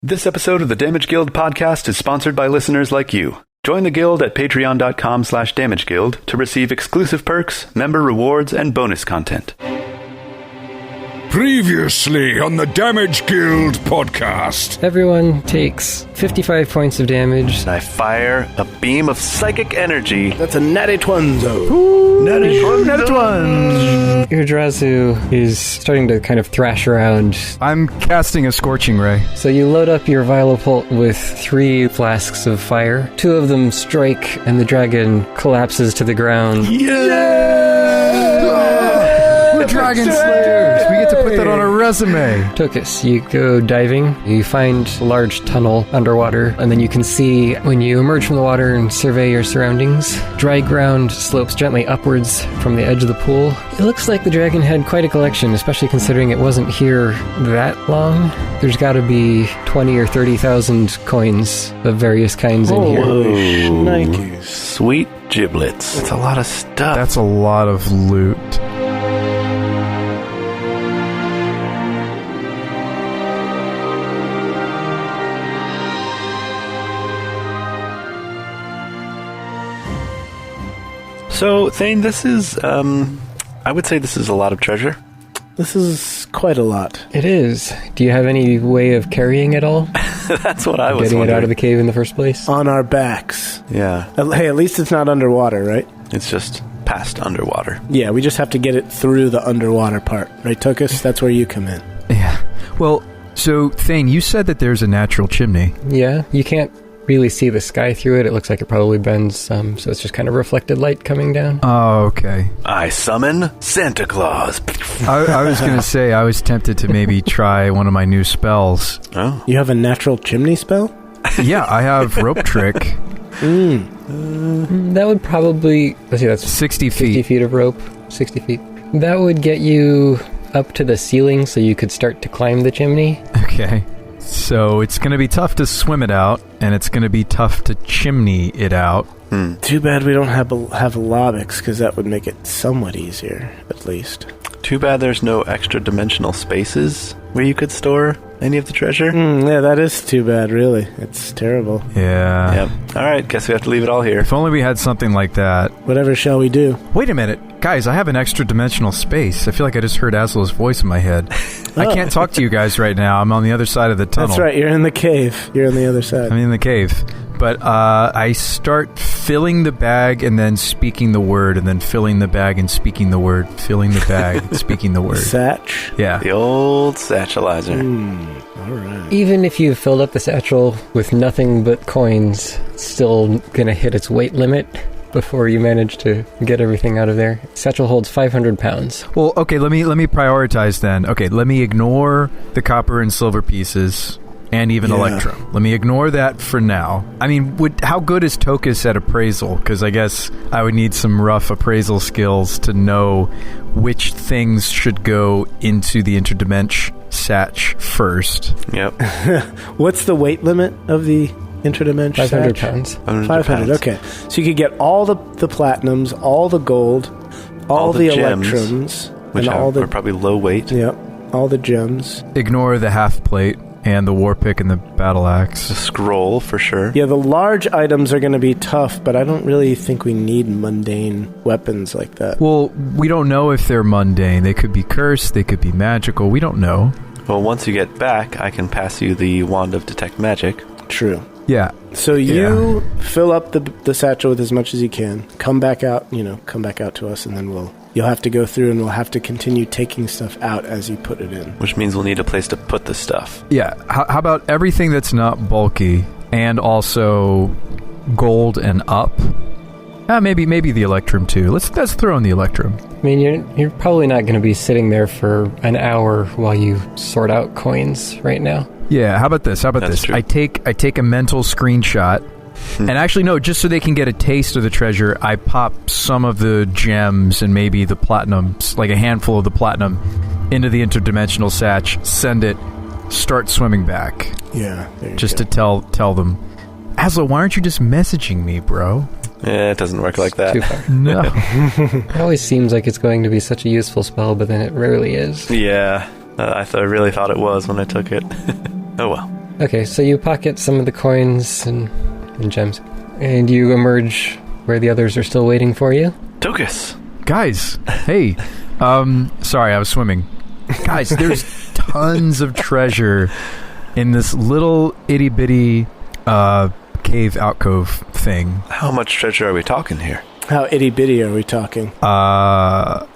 This episode of the Damage Guild podcast is sponsored by listeners like you. Join the guild at patreon.com/damageguild to receive exclusive perks, member rewards, and bonus content. Previously on the Damage Guild podcast. Everyone takes 55 points of damage. And I fire a beam of psychic energy. That's a natty twunzo. Natty twins. Urdrazu is starting to kind of thrash around. I'm casting a Scorching Ray. So you load up your Violopult with 3 flasks of fire. 2 of them strike, and the dragon collapses to the ground. We're Dragon Slayers! We get to put that on a resume. Tokas, you go diving. You find a large tunnel underwater, and then you can see, when you emerge from the water and survey your surroundings, dry ground slopes gently upwards from the edge of the pool. It looks like the dragon had quite a collection, especially considering it wasn't here that long. There's got to be 20 or 30,000 coins of various kinds in here. Nike. Sweet giblets. That's a lot of stuff. That's a lot of loot. So, Thane, this is, I would say this is a lot of treasure. This is quite a lot. It is. Do you have any way of carrying it all? That's what I was Getting wondering. it out of the cave in the first place? On our backs. Yeah, Hey, at least it's not underwater, right? it's just past underwater. Yeah, we just have to get it through the underwater part. Right, Tokas? That's where you come in. Yeah. Well, so, Thane, you said that there's a natural chimney. Yeah, you can't really see the sky through it. It looks like it probably bends some, so it's just kind of reflected light coming down. Oh, okay. I summon Santa Claus. I was going to say, I was tempted to maybe try one of my new spells. Oh. You have a natural chimney spell? Yeah, I have Rope Trick. That would probably... Let's see, that's 60 50 feet. feet of rope. 60 feet. That would get you up to the ceiling so you could start to climb the chimney. Okay. So it's going to be tough to swim it out, and it's going to be tough to chimney it out. Too bad we don't have Lobix, because that would make it somewhat easier, at least. Too bad there's no extra dimensional spaces where you could store any of the treasure. Yeah, that is too bad, really. It's terrible. Yeah. Yep. Alright, guess we have to leave it all here. If only we had something like that. Whatever shall we do? Wait a minute. Guys, I have an extra dimensional space. I feel like I just heard Azlo's voice in my head. I can't talk to you guys right now. I'm on the other side of the tunnel. That's right, you're in the cave. You're on the other side. I'm in the cave. But I start filling the bag and then speaking the word, and then filling the bag and speaking the word, filling the bag, speaking the word. Satch? Yeah. The old satchelizer. Alright. Even if you filled up the satchel with nothing but coins, it's still going to hit its weight limit before you manage to get everything out of there. Satchel holds 500 pounds. Well, okay, let me prioritize then. Okay, let me ignore the copper and silver pieces and even electrum. Let me ignore that for now. I mean, how good is Tokas at appraisal? Because I guess I would need some rough appraisal skills to know which things should go into the interdimension satch first. Yep. What's the weight limit of the interdimension 500 satch? pounds. 500, okay. So you could get all the platinums, all the gold, all the gems, electrums, which and all the... are probably low weight. Yep, all the gems. Ignore the half plate and the war pick and the battle The axe. scroll, for sure. Yeah, the large items are going to be tough, but I don't really think we need mundane weapons like that. Well, we don't know if they're mundane. They could be cursed, they could be magical. We don't know. Well, once you get back, I can pass you the Wand of Detect Magic. True. Yeah. So you fill up the satchel with as much as you can. Come back out to us, and then you'll have to go through, and we'll have to continue taking stuff out as you put it in. Which means we'll need a place to put the stuff. Yeah. How about everything that's not bulky and also gold and up? Maybe the electrum too. Let's throw in the electrum. I mean, you're probably not going to be sitting there for an hour while you sort out coins right now. Yeah, how about this? That's true. I take a mental screenshot, and actually no, just so they can get a taste of the treasure, I pop some of the gems and maybe the platinums, like a handful of the platinum, into the interdimensional satch, send it, start swimming back. Yeah. Just to tell them, Azlo, why aren't you just messaging me, bro? Yeah, it doesn't work like that. Too far. No. It always seems like it's going to be such a useful spell, but then it rarely is. Yeah, I really thought it was when I took it. Oh well. Okay, so you pocket some of the coins and gems, and you emerge where the others are still waiting for you. Tokas! Guys, hey. Sorry, I was swimming. Guys, there's tons of treasure in this little itty-bitty cave alcove thing. How much treasure are we talking here? How itty-bitty are we talking?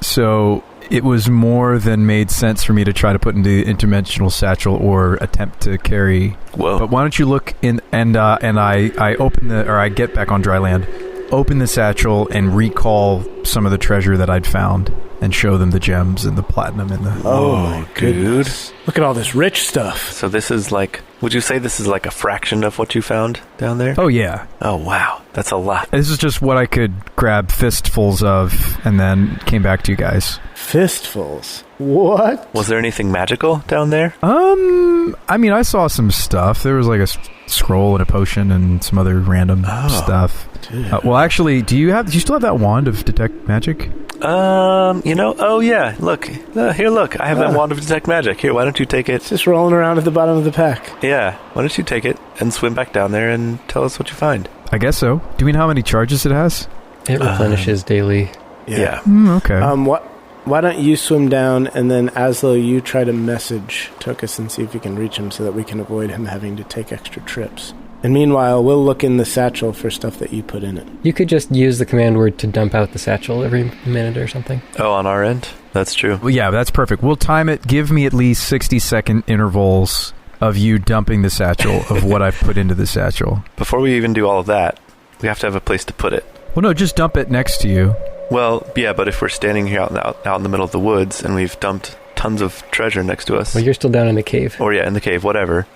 So it was more than made sense for me to try to put into the interdimensional satchel or attempt to carry. Whoa. But why don't you look in, and I open I get back on dry land, open the satchel and recall some of the treasure that I'd found and show them the gems and the platinum and the... Oh my goodness. Look at all this rich stuff. So this is like... Would you say this is like a fraction of what you found down there? Oh, yeah. Oh, wow. That's a lot. This is just what I could grab fistfuls of and then came back to you guys. Fistfuls? What? Was there anything magical down there? I mean, I saw some stuff. There was like a scroll and a potion and some other random stuff. Well, actually, do you still have that wand of detect magic? Oh yeah, look. Here, look. I have that wand of detect magic. Here, why don't you take it? It's just rolling around at the bottom of the pack. Yeah, why don't you take it and swim back down there and tell us what you find? I guess so. Do we know how many charges it has? It replenishes daily. Yeah. Okay. Why don't you swim down, and then Azlo, you try to message Tokas and see if you can reach him so that we can avoid him having to take extra trips. And meanwhile, we'll look in the satchel for stuff that you put in it. You could just use the command word to dump out the satchel every minute or something. Oh, on our end? That's true. Well, yeah, that's perfect. We'll time it. Give me at least 60-second intervals of you dumping the satchel of what I've put into the satchel. Before we even do all of that, we have to have a place to put it. Well, no, just dump it next to you. Well, yeah, but if we're standing here out in the middle of the woods and we've dumped tons of treasure next to us... Well, you're still down in the cave. Or, yeah, in the cave, whatever,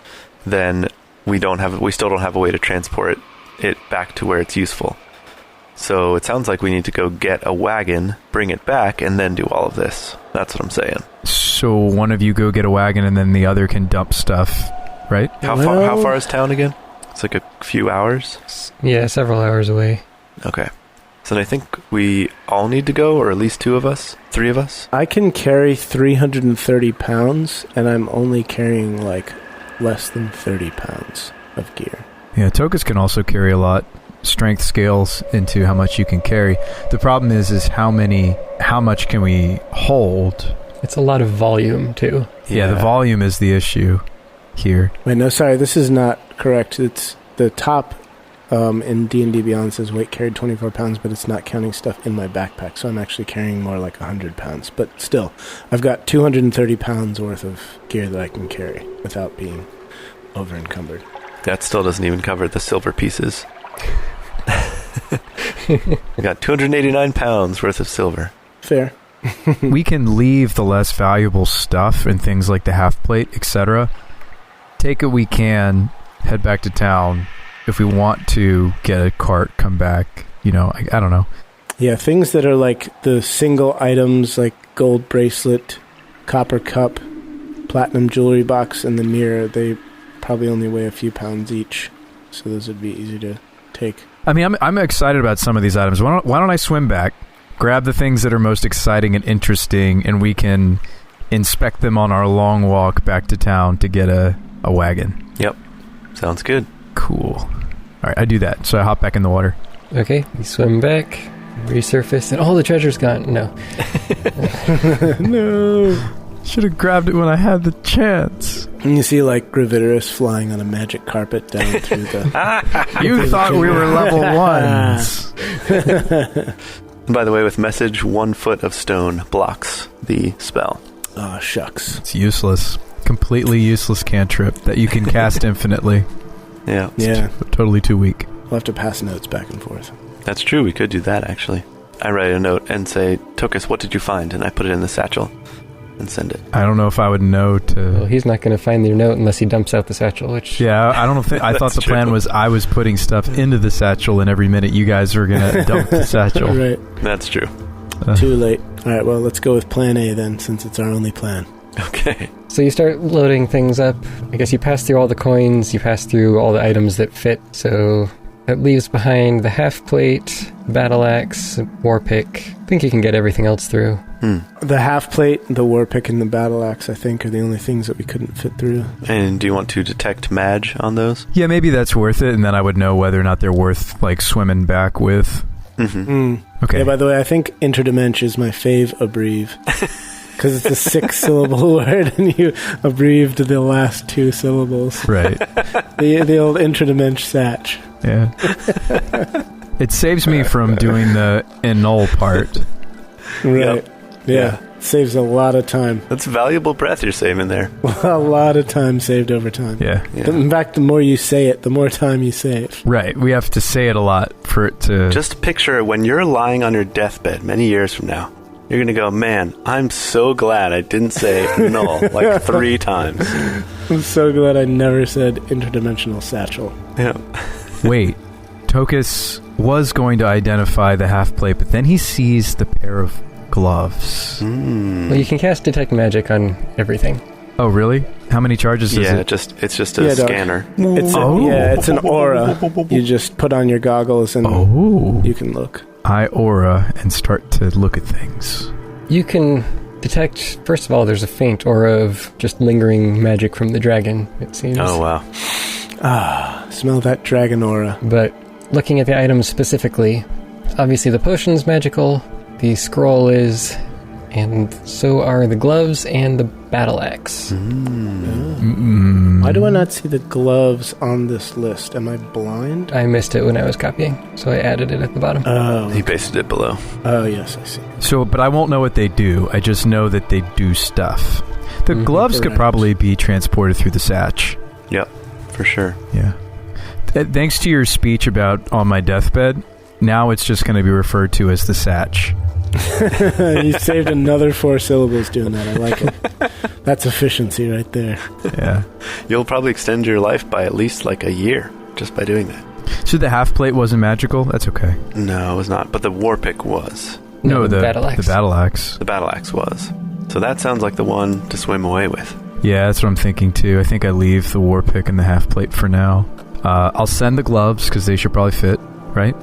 then... We still don't have a way to transport it back to where it's useful. So it sounds like we need to go get a wagon, bring it back, and then do all of this. That's what I'm saying. So one of you go get a wagon, and then the other can dump stuff, right? How far is town again? It's like a few hours? Yeah, several hours away. Okay. So then I think we all need to go, or at least 2 of us? 3 of us? I can carry 330 pounds, and I'm only carrying, less than 30 pounds of gear. Yeah, Tokas can also carry a lot. Strength scales into how much you can carry. The problem is how much can we hold? It's a lot of volume, too. Yeah, the volume is the issue here. Wait, no, sorry, this is not correct. It's the top in D&D Beyond says weight carried 24 pounds, but it's not counting stuff in my backpack, so I'm actually carrying more like 100 pounds. But still, I've got 230 pounds worth of gear that I can carry without being over-encumbered. That still doesn't even cover the silver pieces. We got 289 pounds worth of silver. Fair. We can leave the less valuable stuff and things like the half plate, etc. Take what we can, head back to town. If we want to get a cart, come back, I don't know. Yeah, things that are like the single items, like gold bracelet, copper cup, platinum jewelry box, and the mirror, they probably only weigh a few pounds each. So those would be easy to take. I mean, I'm excited about some of these items. Why don't I swim back, grab the things that are most exciting and interesting, and we can inspect them on our long walk back to town to get a wagon. Yep. Sounds good. Cool. All right, I do that. So I hop back in the water. Okay, you swim back, resurface, and all the treasure's gone. No. No. Should have grabbed it when I had the chance. And you see, Gravitorus flying on a magic carpet down through the... You thought we were level 1s. And by the way, with message, 1 foot of stone blocks the spell. Oh, shucks. It's useless. Completely useless cantrip that you can cast infinitely. Yeah. Yeah. Totally too weak. We'll have to pass notes back and forth. That's true. We could do that, actually. I write a note and say, Tokas, what did you find? And I put it in the satchel and send it. I don't know if I would know to... Well, he's not going to find your note unless he dumps out the satchel, which... Yeah, I don't think... I thought the plan was I was putting stuff into the satchel, and every minute you guys were going to dump the satchel. Right. That's true. Too late. All right, well, let's go with plan A then, since it's our only plan. Okay. So you start loading things up. I guess you pass through all the coins, you pass through all the items that fit, so that leaves behind the half plate, battle axe, war pick. I think you can get everything else through. The half plate, the war pick, and the battle axe, I think, are the only things that we couldn't fit through. And do you want to detect Madge on those? Yeah, maybe that's worth it, and then I would know whether or not they're worth, like, swimming back with. Okay. Yeah, by the way, I think interdimension is my fave abbrev. Because it's a 6-syllable word, and you abbreviated the last 2 syllables. Right. The old interdimension satch. Yeah. It saves me from doing the annul part. Right. Yep. Yeah. Saves a lot of time. That's valuable breath you're saving there. A lot of time saved over time. Yeah. In fact, the more you say it, the more time you save. Right. We have to say it a lot for it to... Just picture when you're lying on your deathbed many years from now. You're going to go, man, I'm so glad I didn't say null like 3 times. I'm so glad I never said interdimensional satchel. Yeah. Wait. Tokas was going to identify the half plate, but then he sees the pair of gloves. Well, you can cast detect magic on everything. Oh, really? How many charges is it? It's just a scanner. It's an aura. You just put on your goggles and you can look. I aura and start to look at things. You can detect, first of all, there's a faint aura of just lingering magic from the dragon, it seems. Oh, wow. Smell that dragon aura. But looking at the items specifically, obviously the potion's magical, the scroll is, and so are the gloves and the battle axe. Why do I not see the gloves on this list? Am I blind? I missed it when I was copying, so I added it at the bottom. Oh. He pasted it below. Oh, yes, I see. So, but I won't know what they do. I just know that they do stuff. The gloves could probably be transported through the satch. Yep, for sure. Yeah. Thanks to your speech about on my deathbed, now it's just going to be referred to as the satch. You saved another 4 syllables doing that. I like it. That's efficiency right there. Yeah. You'll probably extend your life by at least like a year just by doing that. So the half plate wasn't magical? That's okay. No, it was not. But the war pick was. No, the battle axe. The battle axe. The battle axe was. So that sounds like the one to swim away with. Yeah, that's what I'm thinking too. I think I leave the war pick and the half plate for now. I'll send the gloves because they should probably fit, right?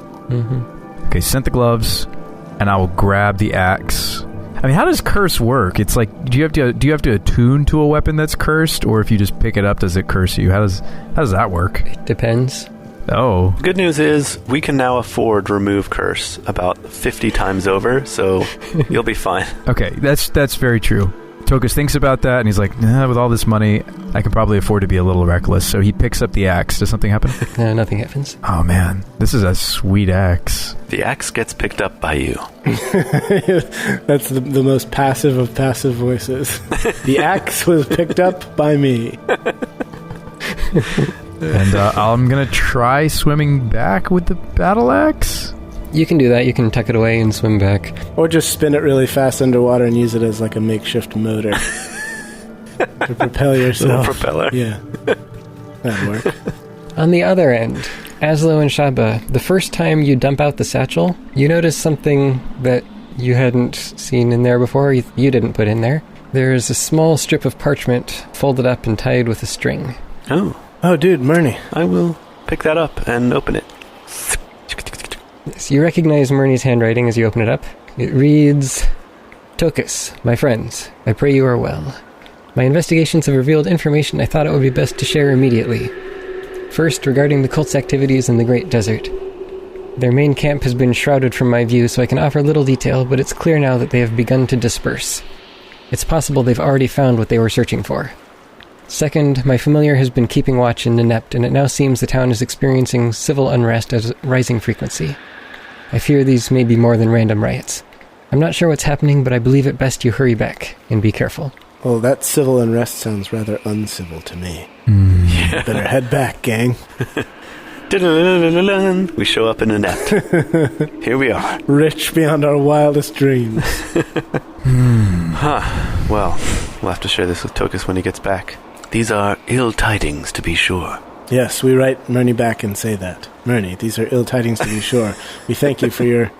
Okay, send the gloves, and I will grab the axe. I mean, how does curse work? It's like, do you have to attune to a weapon that's cursed, or if you just pick it up, does it curse you? How does that work? It depends. Oh. Good news is we can now afford remove curse about 50 times over, so you'll be fine. Okay, that's very true. Tokas thinks about that, and he's like, nah, with all this money, I can probably afford to be a little reckless. So he picks up the axe. Does something happen? No, nothing happens. Oh, man. This is a sweet axe. The axe gets picked up by you. That's the most passive of passive voices. The axe was picked up by me. And I'm going to try swimming back with the battle axe. You can do that. You can tuck it away and swim back. Or just spin it really fast underwater and use it as like a makeshift motor. To propel yourself. Little propeller. Yeah. That'd work. On the other end, Azlo and Shabba, the first time you dump out the satchel, you notice something that you hadn't seen in there before, you didn't put in there. There's a small strip of parchment folded up and tied with a string. Oh, dude, Murney. I will pick that up and open it. So you recognize Murney's handwriting as you open it up. It reads, Tokas, my friends, I pray you are well. My investigations have revealed information I thought it would be best to share immediately. First, regarding the cult's activities in the Great Desert. Their main camp has been shrouded from my view, so I can offer little detail, but it's clear now that they have begun to disperse. It's possible they've already found what they were searching for. Second, my familiar has been keeping watch in Nenept, and it now seems the town is experiencing civil unrest at a rising frequency. I fear these may be more than random riots. I'm not sure what's happening, but I believe it best you hurry back, and be careful. Well, that civil unrest sounds rather uncivil to me. Yeah. Better head back, gang. We show up in a net. Here we are. Rich beyond our wildest dreams. Well, we'll have to share this with Tokas when he gets back. These are ill tidings, to be sure. Yes, we write Murney back and say that. Murney, these are ill tidings to be sure. We thank you for your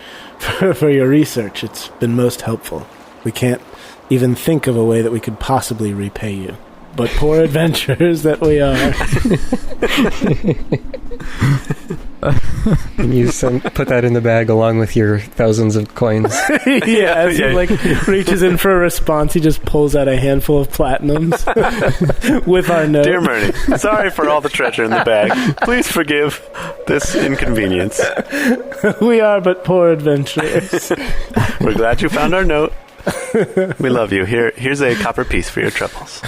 for your research. It's been most helpful. We can't even think of a way that we could possibly repay you. But poor adventurers that we are. And you put that in the bag along with your thousands of coins. Yeah, as he reaches in for a response, he just pulls out a handful of platinums with our note. Dear Murney, sorry for all the treasure in the bag. Please forgive this inconvenience. We are but poor adventurers. We're glad you found our note. We love you. Here's a copper piece for your troubles.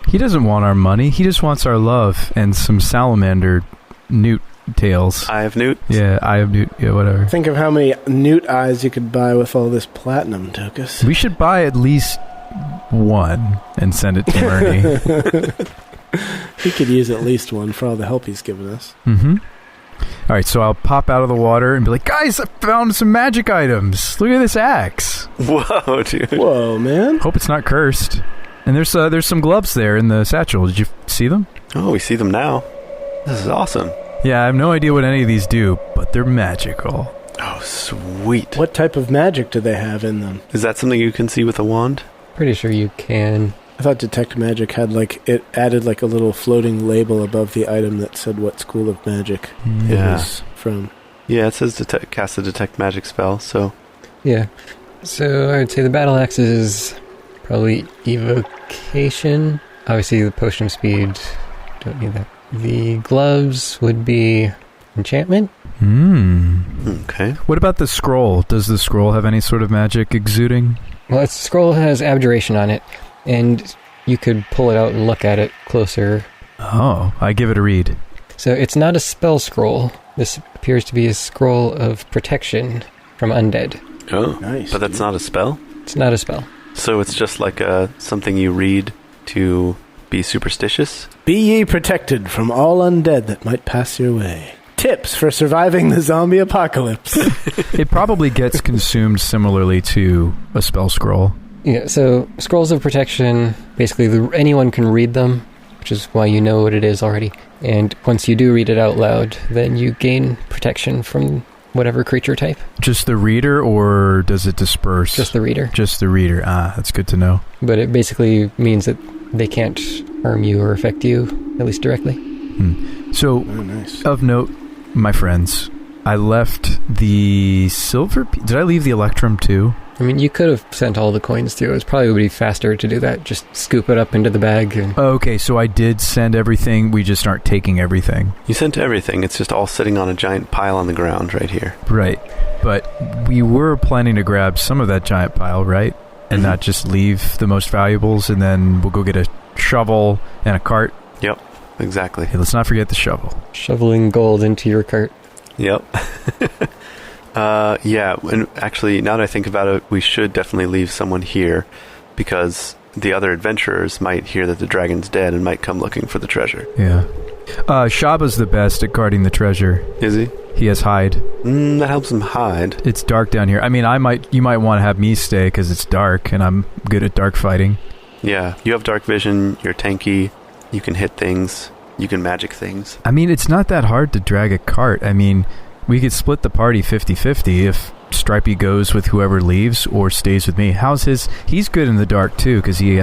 He doesn't want our money. He just wants our love and some salamander newt tails. Eye of newt? Yeah, eye of newt. Yeah, whatever. Think of how many newt eyes you could buy with all this platinum, Tokas. We should buy at least one and send it to Murney. He could use at least one for all the help he's given us. Mm-hmm. All right, so I'll pop out of the water and be like, guys, I found some magic items. Look at this axe. Whoa, dude. Whoa, man. Hope it's not cursed. And there's some gloves there in the satchel. Did you see them? Oh, we see them now. This is awesome. Yeah, I have no idea what any of these do, but they're magical. Oh, sweet. What type of magic do they have in them? Is that something you can see with a wand? Pretty sure you can. I thought Detect Magic had it added a little floating label above the item that said what school of magic it was from. Yeah, it says cast a Detect Magic spell, so... Yeah. So I would say the battle axe is probably evocation. Obviously the potion of speed, don't need that. The gloves would be enchantment. Okay. What about the scroll? Does the scroll have any sort of magic exuding? Well, the scroll has abjuration on it, and you could pull it out and look at it closer. Oh, I give it a read. So it's not a spell scroll. This appears to be a scroll of protection from undead. Oh, nice. But that's not a spell? It's not a spell. So it's just like something you read to be superstitious? Be ye protected from all undead that might pass your way. Tips for surviving the zombie apocalypse. It probably gets consumed similarly to a spell scroll. Yeah, so scrolls of protection, basically anyone can read them, which is why you know what it is already. And once you do read it out loud, then you gain protection from whatever creature type. Just the reader, or does it disperse? Just the reader. Just the reader. Ah, that's good to know. But it basically means that they can't harm you or affect you, at least directly. So, nice. Of note, my friends, I left the silver... Did I leave the electrum too? I mean, you could have sent all the coins through. It probably would be faster to do that. Just scoop it up into the bag. And... Okay, so I did send everything. We just aren't taking everything. You sent everything. It's just all sitting on a giant pile on the ground right here. Right. But we were planning to grab some of that giant pile, right? And not just leave the most valuables, and then we'll go get a shovel and a cart. Yep, exactly. Hey, let's not forget the shovel. Shoveling gold into your cart. Yep. Yeah, and actually, now that I think about it, we should definitely leave someone here, because the other adventurers might hear that the dragon's dead and might come looking for the treasure. Yeah. Shabba's the best at guarding the treasure. Is he? He has hide. That helps him hide. It's dark down here. I mean, you might want to have me stay because it's dark, and I'm good at dark fighting. Yeah, you have dark vision, you're tanky, you can hit things, you can magic things. I mean, it's not that hard to drag a cart. I mean, we could split the party 50-50 if Stripey goes with whoever leaves or stays with me. How's his... He's good in the dark, too, because he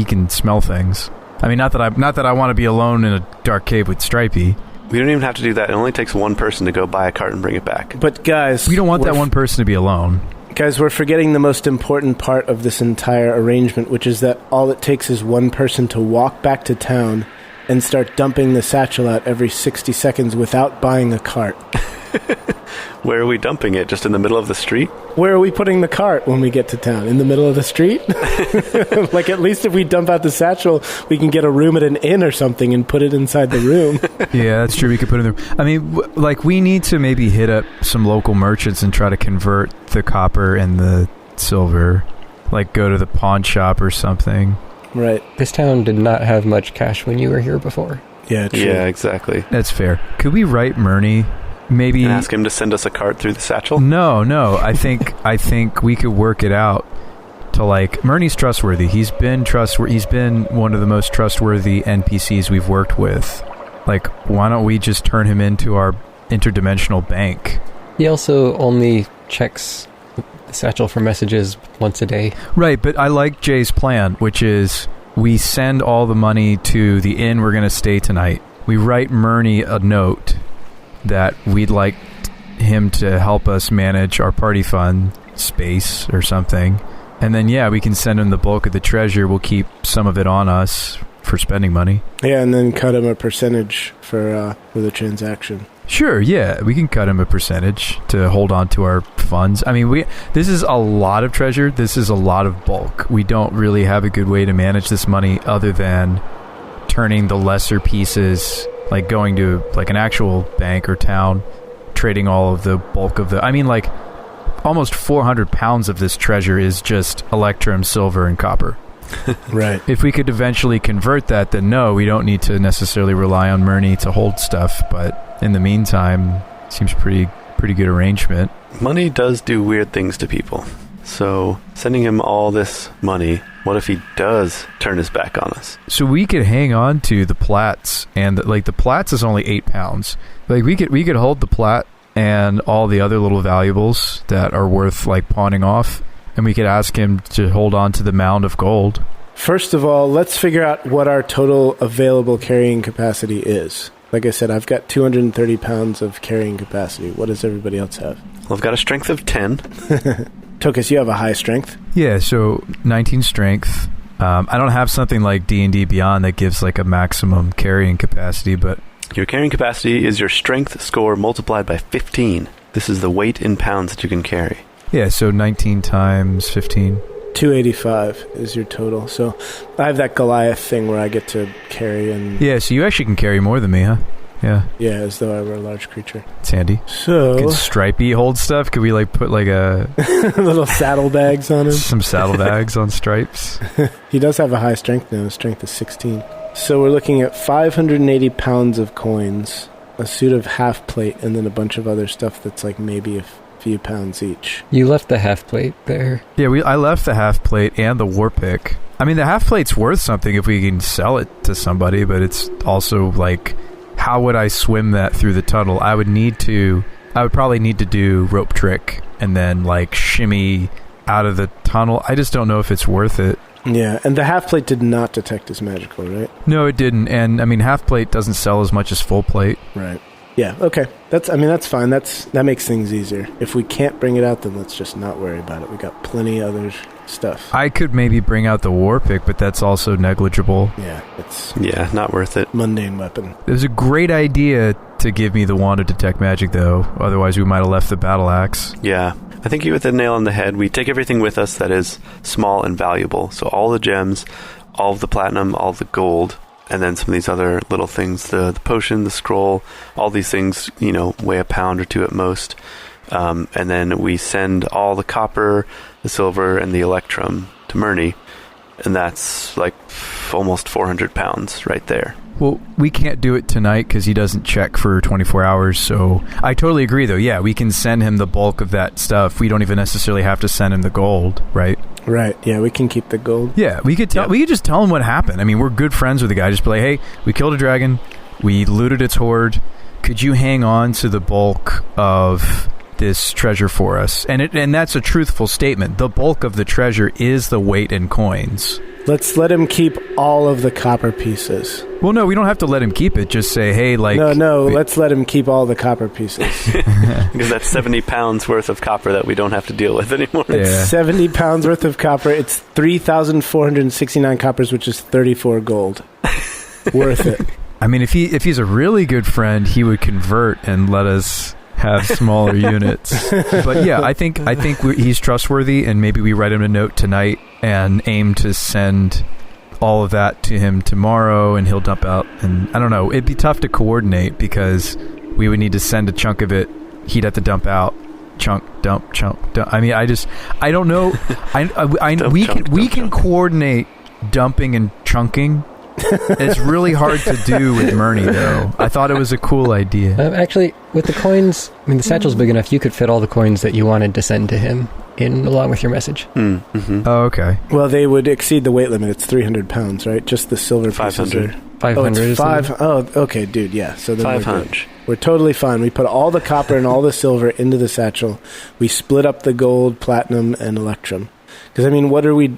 can smell things. I mean, not that I want to be alone in a dark cave with Stripey. We don't even have to do that. It only takes one person to go buy a cart and bring it back. But guys... We don't want that one person to be alone. Guys, we're forgetting the most important part of this entire arrangement, which is that all it takes is one person to walk back to town and start dumping the satchel out every 60 seconds without buying a cart. Where are we dumping it? Just in the middle of the street? Where are we putting the cart when we get to town? In the middle of the street? Like, at least if we dump out the satchel, we can get a room at an inn or something and put it inside the room. Yeah, that's true. We could put it in there. I mean, we need to maybe hit up some local merchants and try to convert the copper and the silver. Like, go to the pawn shop or something. Right. This town did not have much cash when you were here before. Yeah, true. Yeah, exactly. That's fair. Could we write Murney? Maybe and ask him to send us a cart through the satchel? No. I think we could work it out to Murney's trustworthy. He's been trustworthy. He's been one of the most trustworthy NPCs we've worked with. Why don't we just turn him into our interdimensional bank? He also only checks the satchel for messages once a day. Right, but I like Jay's plan, which is we send all the money to the inn we're going to stay tonight. We write Murney a note that we'd like him to help us manage our party fund space or something. And then, yeah, we can send him the bulk of the treasure. We'll keep some of it on us for spending money. Yeah, and then cut him a percentage for the transaction. Sure, yeah, we can cut him a percentage to hold on to our funds. I mean, this is a lot of treasure. This is a lot of bulk. We don't really have a good way to manage this money other than turning the lesser pieces, like going to like an actual bank or town, trading all of the bulk of the... I mean, like, almost 400 pounds of this treasure is just electrum, silver, and copper. Right. If we could eventually convert that, then no, we don't need to necessarily rely on Murney to hold stuff, but in the meantime, seems pretty good arrangement. Money does do weird things to people. So sending him all this money, what if he does turn his back on us? So we could hang on to the plats, and the plats is only 8 pounds. Like we could hold the plat and all the other little valuables that are worth like pawning off, and we could ask him to hold on to the mound of gold. First of all, let's figure out what our total available carrying capacity is. Like I said, I've got 230 pounds of carrying capacity. What does everybody else have? Well, I've got a strength of 10. Tokas, you have a high strength. Yeah, so 19 strength. I don't have something like D&D Beyond that gives like a maximum carrying capacity, but... Your carrying capacity is your strength score multiplied by 15. This is the weight in pounds that you can carry. Yeah, so 19 times 15. 285 is your total. So I have that Goliath thing where I get to carry and... Yeah, so you actually can carry more than me, huh? Yeah. Yeah, as though I were a large creature. It's handy. So... Can Stripey hold stuff? Could we like put like a... little saddlebags on him? Some saddlebags on Stripes? He does have a high strength now. His strength is 16. So we're looking at 580 pounds of coins, a suit of half plate, and then a bunch of other stuff that's like maybe a few pounds each. You left the half plate there. Yeah, I left the half plate and the war pick. I mean, the half plate's worth something if we can sell it to somebody, but it's also like, how would I swim that through the tunnel? I would probably need to do rope trick and then like shimmy out of the tunnel. I just don't know if it's worth it. Yeah, and the half plate did not detect as magical, right? No, it didn't. And I mean, half plate doesn't sell as much as full plate. Right. Yeah, okay. That's fine. That makes things easier. If we can't bring it out, then let's just not worry about it. We got plenty other stuff. I could maybe bring out the war pick, but that's also negligible. Yeah, it's not worth it. Mundane weapon. It was a great idea to give me the wand to detect magic, though. Otherwise, we might have left the battle axe. Yeah. I think you hit the nail on the head. We take everything with us that is small and valuable. So all the gems, all of the platinum, all the gold, and then some of these other little things, the potion, the scroll, all these things, weigh a pound or two at most. And then we send all the copper, the silver, and the electrum to Murney. And that's like almost 400 pounds right there. Well, we can't do it tonight because he doesn't check for 24 hours, so I totally agree, though. Yeah, we can send him the bulk of that stuff. We don't even necessarily have to send him the gold, right? Right, yeah, we can keep the gold. Yeah, we could just tell him what happened. I mean, we're good friends with the guy. Just be like, hey, we killed a dragon. We looted its hoard. Could you hang on to the bulk of this treasure for us? And that's a truthful statement. The bulk of the treasure is the weight in coins. Let's let him keep all of the copper pieces. Well, no, we don't have to let him keep it. Just say, hey, like... No, let's let him keep all the copper pieces. Because that's 70 pounds worth of copper that we don't have to deal with anymore. It's 70 pounds worth of copper. It's 3,469 coppers, which is 34 gold. Worth it. I mean, if he's a really good friend, he would convert and let us have smaller units. But yeah, I think he's trustworthy, and maybe we write him a note tonight and aim to send all of that to him tomorrow, and he'll dump out. And I don't know, it'd be tough to coordinate because we would need to send a chunk of it. He'd have to dump out. Chunk, dump. I mean, I don't know. We can coordinate dumping and chunking. It's really hard to do with Murney, though. I thought it was a cool idea. Actually, with the coins, I mean, the satchel's big enough. You could fit all the coins that you wanted to send to him in along with your message. Mm-hmm. Oh, okay. Well, they would exceed the weight limit. It's 300 pounds, right? Just the silver pieces 500. 500. Oh, it's 5. Oh, okay, dude. Yeah. So then 500. We're totally fine. We put all the copper and all the silver into the satchel. We split up the gold, platinum, and electrum. Because I mean, what are we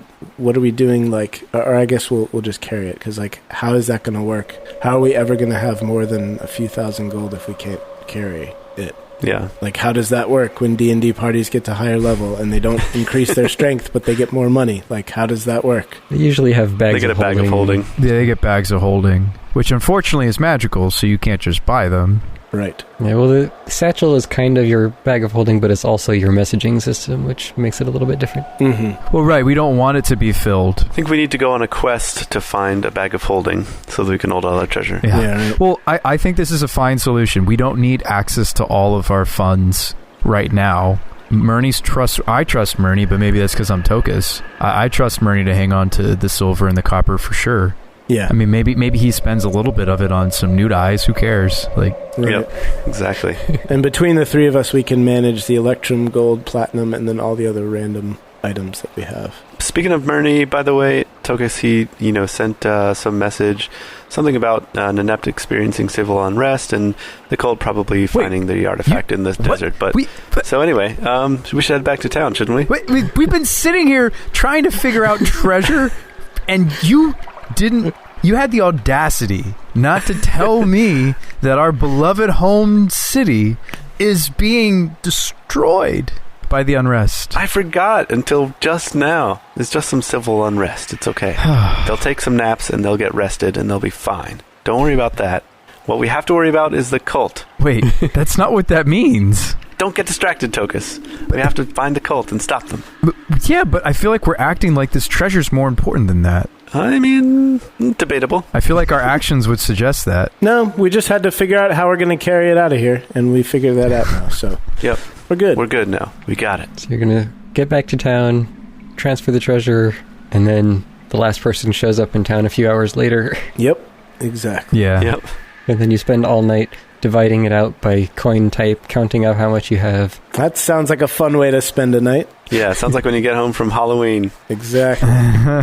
doing? Like, or I guess we'll just carry it. Because like, how is that going to work? How are we ever going to have more than a few thousand gold if we can't carry it. Yeah. Like, how does that work when D&D parties get to higher level and they don't increase their strength, but they get more money? Like, how does that work? They usually have bags They get of a bag of holding. Yeah, they get bags of holding, which unfortunately is magical, so you can't just buy them. Right. Yeah, well, the satchel is kind of your bag of holding, but it's also your messaging system, which makes it a little bit different. Mm-hmm. Well, right, we don't want it to be filled. I think we need to go on a quest to find a bag of holding so that we can hold all our treasure. Yeah, right. Well, I think this is a fine solution. We don't need access to all of our funds right now. I trust Murney, but maybe that's because I'm Tokas. I trust Murney to hang on to the silver and the copper for sure. Yeah. I mean, maybe he spends a little bit of it on some nude eyes. Who cares? Like, Right. Yep, exactly. And between the three of us, we can manage the electrum, gold, platinum, and then all the other random items that we have. Speaking of Murney, by the way, Tokas, he sent some message, something about Nenept experiencing civil unrest and the cult probably finding the artifact in the desert. But so anyway, we should head back to town, shouldn't we? Wait, we've been sitting here trying to figure out treasure, and you had the audacity not to tell me that our beloved home city is being destroyed by the unrest. I forgot until just now. It's just some civil unrest. It's okay. They'll take some naps and they'll get rested and they'll be fine. Don't worry about that. What we have to worry about is the cult. Wait, that's not what that means. Don't get distracted, Tokas. We have to find the cult and stop them. Yeah, but I feel like we're acting like this treasure's more important than that. I mean, debatable. I feel like our actions would suggest that. No, we just had to figure out how we're going to carry it out of here, and we figured that out now, so Yep. we're good. We're good now. We got it. So you're going to get back to town, transfer the treasure, and then the last person shows up in town a few hours later. Yep, exactly. Yeah. Yep. And then you spend all night dividing it out by coin type, counting out how much you have. That sounds like a fun way to spend a night. Yeah, it sounds like when you get home from Halloween. Exactly.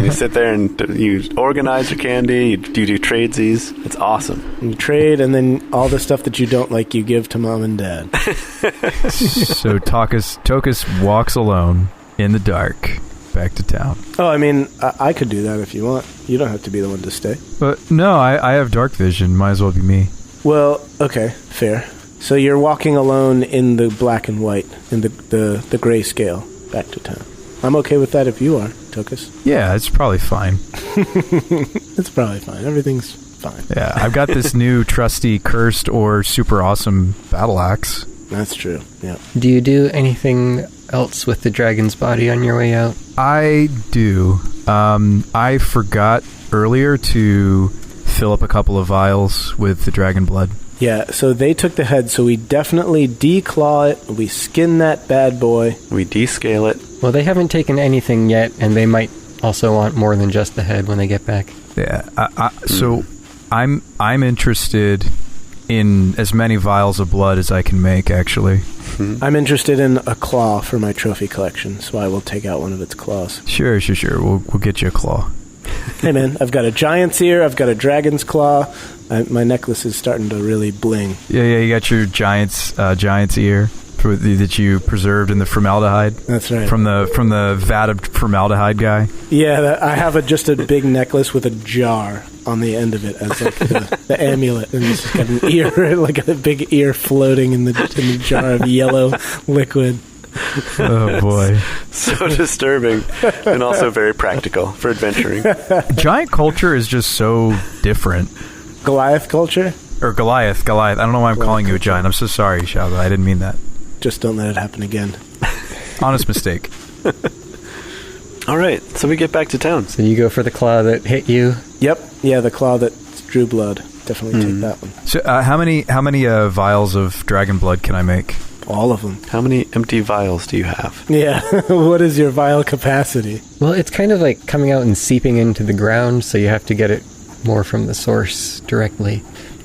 You sit there and you organize your candy, you do tradesies. It's awesome. You trade, and then all the stuff that you don't like, you give to mom and dad. So Tokas walks alone in the dark back to town. Oh, I mean, I could do that if you want. You don't have to be the one to stay. But no, I have dark vision. Might as well be me. Well, okay, fair. So you're walking alone in the black and white, in the grayscale, back to town. I'm okay with that if you are, Tokas. Yeah, it's probably fine. It's probably fine. Everything's fine. Yeah, I've got this new trusty, cursed, or super awesome battle axe. That's true, yeah. Do you do anything else with the dragon's body on your way out? I do. I forgot earlier to fill up a couple of vials with the dragon blood. Yeah, so they took the head, so we definitely declaw it, we skin that bad boy. We descale it. Well, they haven't taken anything yet, and they might also want more than just the head when they get back. Yeah. So I'm interested in as many vials of blood as I can make, actually. I'm interested in a claw for my trophy collection, so I will take out one of its claws. Sure. We'll get you a claw. Hey man, I've got a giant's ear, I've got a dragon's claw. My necklace is starting to really bling. Yeah, you got your giant's ear that you preserved in the formaldehyde. That's right. From the vat of formaldehyde guy. Yeah, I have just a big necklace with a jar on the end of it as like the amulet, and it's got an ear, like a big ear floating in the jar of yellow liquid. Oh boy. So disturbing and also very practical for adventuring. Giant culture is just so different. Goliath culture? Or Goliath. I don't know why I'm calling you a giant. I'm so sorry, Shabba. I didn't mean that. Just don't let it happen again. Honest mistake. All right, so we get back to town. So you go for the claw that hit you. Yep. Yeah, the claw that drew blood. Definitely take that one. So how many vials of dragon blood can I make? All of them. How many empty vials do you have? Yeah. What is your vial capacity? Well, it's kind of like coming out and seeping into the ground, so you have to get it more from the source directly.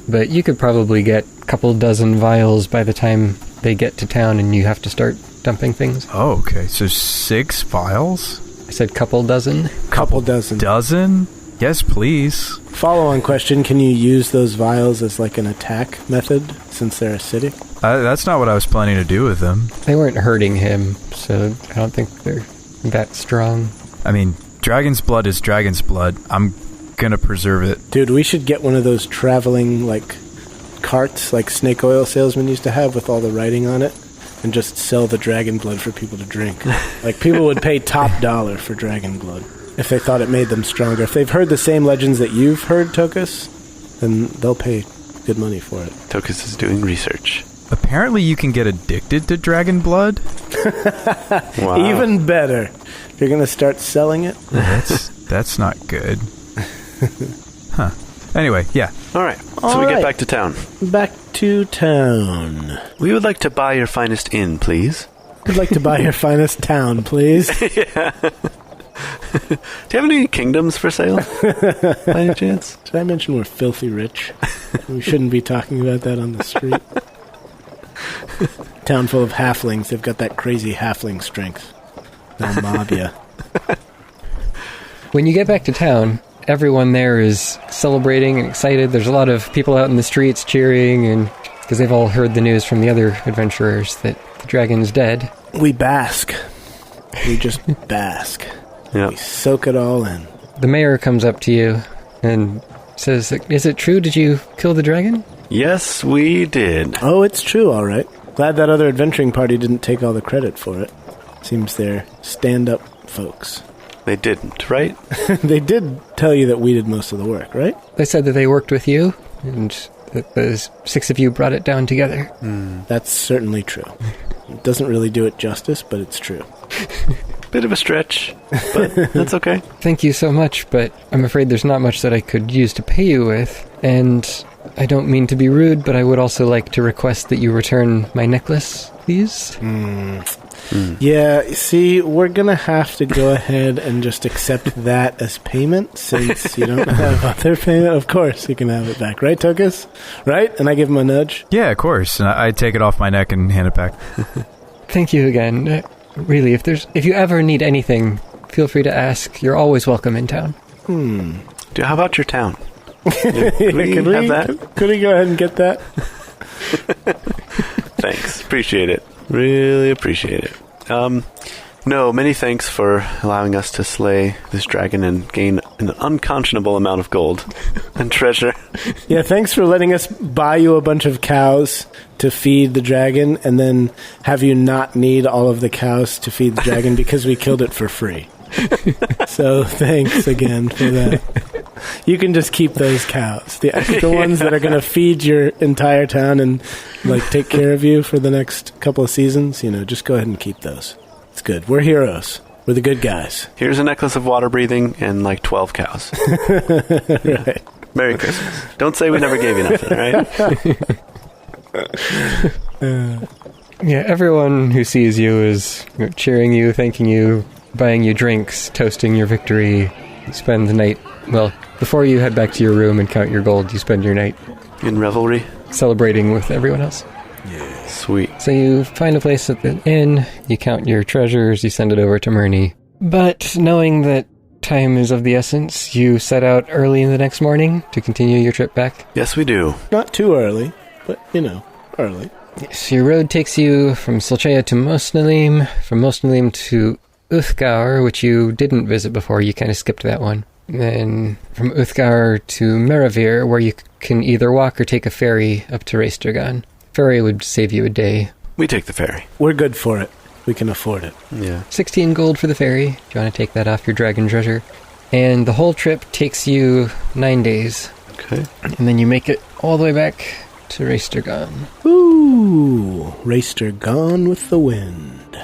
But you could probably get a couple dozen vials by the time they get to town and you have to start dumping things. Oh, okay. So 6 vials? I said couple dozen. Couple dozen. Dozen? Yes, please. Follow-on question, can you use those vials as like an attack method since they're acidic? That's not what I was planning to do with them. They weren't hurting him, so I don't think they're that strong. I mean, dragon's blood is dragon's blood. I'm gonna preserve it. Dude, we should get one of those traveling, like, carts like snake oil salesmen used to have with all the writing on it and just sell the dragon blood for people to drink. Like, people would pay top dollar for dragon blood if they thought it made them stronger. If they've heard the same legends that you've heard, Tokas, then they'll pay good money for it. Tokas is doing research. Apparently you can get addicted to dragon blood. Wow. Even better. You're going to start selling it? That's not good. Huh. Anyway, yeah. All right. So we get back to town. Back to town. We would like to buy your finest inn, please. I'd like to buy your finest town, please. Yeah. Do you have any kingdoms for sale? By any chance? Did I mention we're filthy rich? We shouldn't be talking about that on the street. Town full of halflings. They've got that crazy halfling strength. They'll mob ya. When you get back to town, everyone there is celebrating and excited. There's a lot of people out in the streets cheering, and because they've all heard the news from the other adventurers that the dragon's dead. We bask. We just bask. Yeah. We soak it all in. The mayor comes up to you and says, "Is it true? Did you kill the dragon?" Yes, we did. Oh, it's true, all right. Glad that other adventuring party didn't take all the credit for it. Seems they're stand-up folks. They didn't, right? They did tell you that we did most of the work, right? They said that they worked with you, and that the 6 of you brought it down together. That's certainly true. It doesn't really do it justice, but it's true. Bit of a stretch, but that's okay. Thank you so much, but I'm afraid there's not much that I could use to pay you with, and I don't mean to be rude, but I would also like to request that you return my necklace, please. Yeah, see, we're going to have to go ahead and just accept that as payment, since you don't have other payment. Of course, you can have it back. Right, Tokas? Right? And I give him a nudge? Yeah, of course. And I take it off my neck and hand it back. Thank you again. Really, if you ever need anything, feel free to ask. You're always welcome in town. How about your town? Could we have that? Could we go ahead and get that? Thanks. Appreciate it. Really appreciate it. No, many thanks for allowing us to slay this dragon and gain an unconscionable amount of gold and treasure. Yeah, thanks for letting us buy you a bunch of cows to feed the dragon, and then have you not need all of the cows to feed the dragon because we killed it for free. So thanks again for that. You can just keep those cows. The extra ones that are going to feed your entire town and take care of you for the next couple of seasons, just go ahead and keep those. It's good. We're heroes. We're the good guys. Here's a necklace of water breathing and 12 cows. Right. Merry Christmas. Don't say we never gave you nothing, right? Yeah, everyone who sees you is cheering you, thanking you, buying you drinks, toasting your victory. You spend the night, before you head back to your room and count your gold, you spend your night In revelry? celebrating with everyone else. Yeah. Sweet. So you find a place at the inn, you count your treasures, you send it over to Murney. But knowing that time is of the essence, you set out early in the next morning to continue your trip back. Yes, we do. Not too early, but, early. So your road takes you from Silchea to Mostnalim, from Mostnalim to Uthgar, which you didn't visit before, you kind of skipped that one. And then from Uthgar to Meravir, where you can either walk or take a ferry up to Reistergan. Ferry would save you a day. We take the ferry. We're good for it. We can afford it. Yeah. 16 gold for the ferry, if you want to take that off your dragon treasure. And the whole trip takes you 9 days. Okay. And then you make it all the way back to Reistergan. Ooh, Reistergan with the wind.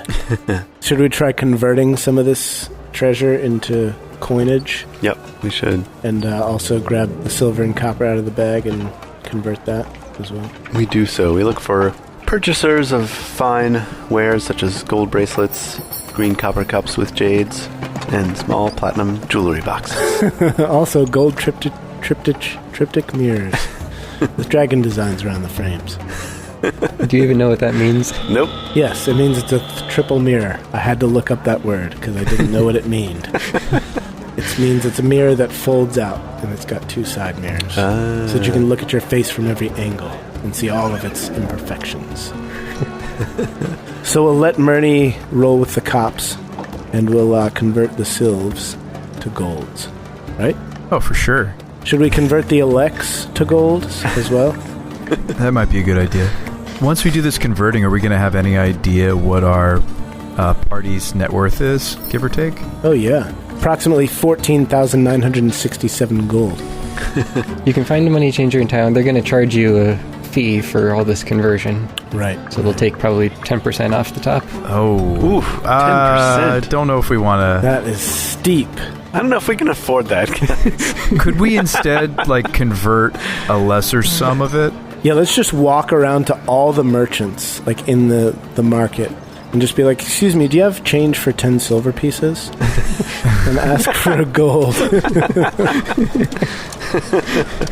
Should we try converting some of this treasure into coinage? Yep, we should. And also grab the silver and copper out of the bag and convert that as well. We do so. We look for purchasers of fine wares such as gold bracelets, green copper cups with jades, and small platinum jewelry boxes. Also gold triptych mirrors with dragon designs around the frames. Do you even know what that means? Nope. Yes, it means it's a triple mirror. I had to look up that word because I didn't know what it meant. It means it's a mirror that folds out, and it's got 2 side mirrors. So that you can look at your face from every angle and see all of its imperfections. So we'll let Murney roll with the cops, and we'll convert the sylves to golds. Right? Oh, for sure. Should we convert the elects to golds as well? That might be a good idea. Once we do this converting, are we going to have any idea what our party's net worth is, give or take? Oh, yeah. Approximately 14,967 gold. You can find a money changer in town. They're going to charge you a fee for all this conversion. Right. So they'll take probably 10% off the top. Oh. Oof, 10%. Don't know if we want to... That is steep. I don't know if we can afford that. Could we instead, like, convert a lesser sum of it? Yeah, let's just walk around to all the merchants, like, in the market, and just be like, excuse me, do you have change for 10 silver pieces? And ask for a gold.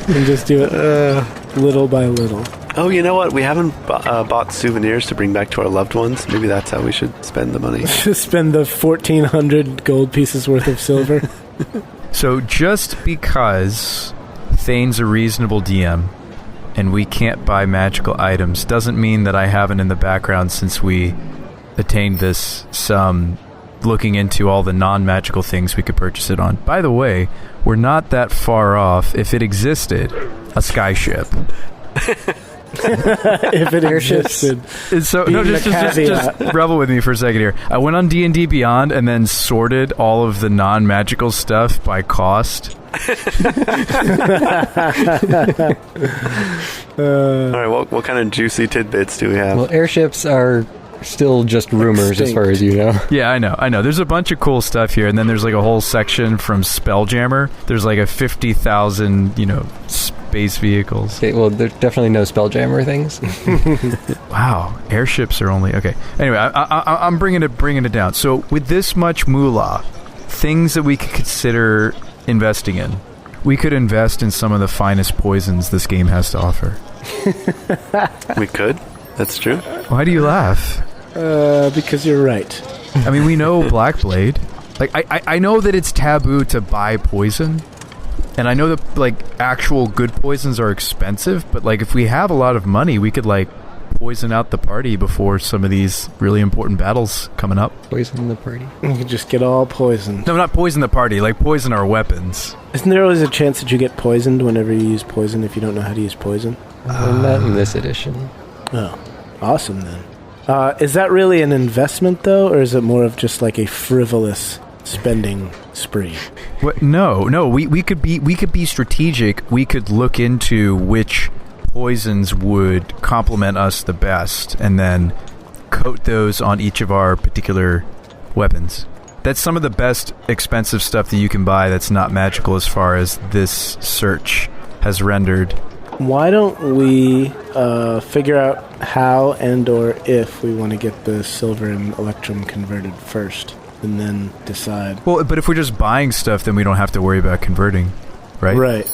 And just do it little by little. Oh, you know what? We haven't bought souvenirs to bring back to our loved ones. Maybe that's how we should spend the money. Just spend the 1,400 gold pieces worth of silver. So just because Thane's a reasonable DM and we can't buy magical items doesn't mean that I haven't in the background since we attained this sum looking into all the non-magical things we could purchase it on. By the way, we're not that far off, if it existed, a skyship. If it existed. So no, just revel with me for a second here. I went on D&D Beyond and then sorted all of the non-magical stuff by cost. All right, what kind of juicy tidbits do we have? Well, airships are still just rumors as far as you know. Yeah, I know. There's a bunch of cool stuff here, and then there's like a whole section from Spelljammer. There's like a 50,000, space vehicles. Okay, well, there's definitely no Spelljammer things. Wow, airships are only... Okay, anyway, I'm bringing it down. So with this much moolah, things that we could consider investing in, we could invest in some of the finest poisons this game has to offer. We could. That's true. Why do you laugh? Because you're right. I mean, we know Blackblade. Like, I know that it's taboo to buy poison, and I know that, like, actual good poisons are expensive, but, like, if we have a lot of money, we could, like, poison out the party before some of these really important battles coming up. Poison the party. You can just get all poisoned. No, not poison the party, like, poison our weapons. Isn't there always a chance that you get poisoned whenever you use poison if you don't know how to use poison? Not in this edition. Oh, awesome then. Is that really an investment, though, or is it more of just like a frivolous spending spree? What? No. We could be strategic. We could look into which poisons would complement us the best, and then coat those on each of our particular weapons. That's some of the best expensive stuff that you can buy that's not magical as far as this search has rendered. Why don't we figure out how and or if we want to get the silver and electrum converted first, and then decide? Well, but if we're just buying stuff, then we don't have to worry about converting, right? Right.